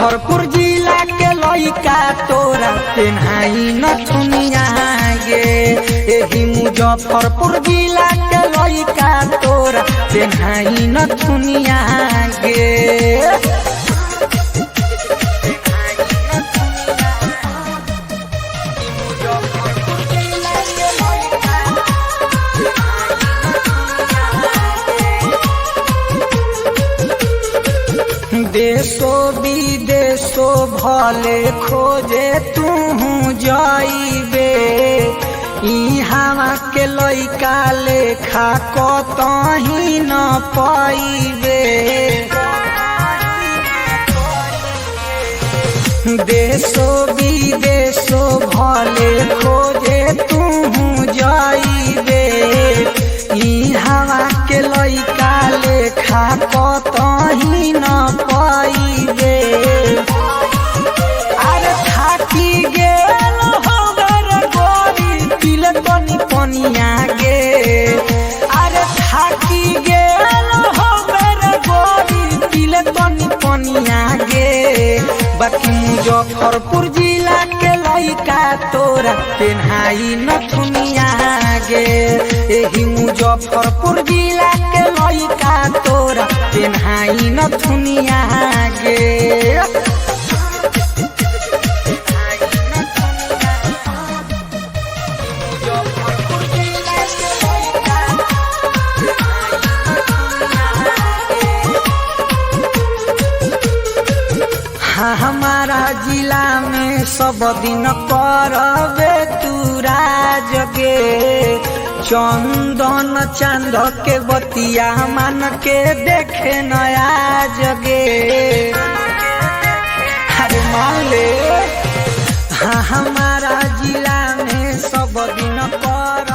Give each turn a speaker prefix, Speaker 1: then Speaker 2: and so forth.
Speaker 1: मुजफ्फरपुर जिला के लइका तोरा पेन्हाई नथुनिया गे। एही मुजफ्फरपुर जिला के लइका तोरा पेन्हाई नथुनिया गे। देशो विदेशो भले खोजे तू जाइबे, इहाँ के लइका लेखा कतही न पाइबे। देशो विदेशो भले खोजे तू जाइबे, इहाँ के लइका लेखा कतही न पाइबे। अरे थाकी गेल होगर गोरी तिल तनी पनिया गे। अरे थाकी गेल होगर गोरी तिल तनी पनिया गे। बाकी मुजफ्फरपुर जिला के लइका तोरा पेन्हाई नथुनिया गे। एही मुजफ्फरपुर जिला के लइका तोरा पेन्हाई नथुनिया गे। हमारा जिला में सब दिन करबे तू राज गे। चंदन चांद के बतिया मान के देखे नया जगे। अरे मान ले हमारा जिला में सब दिन कर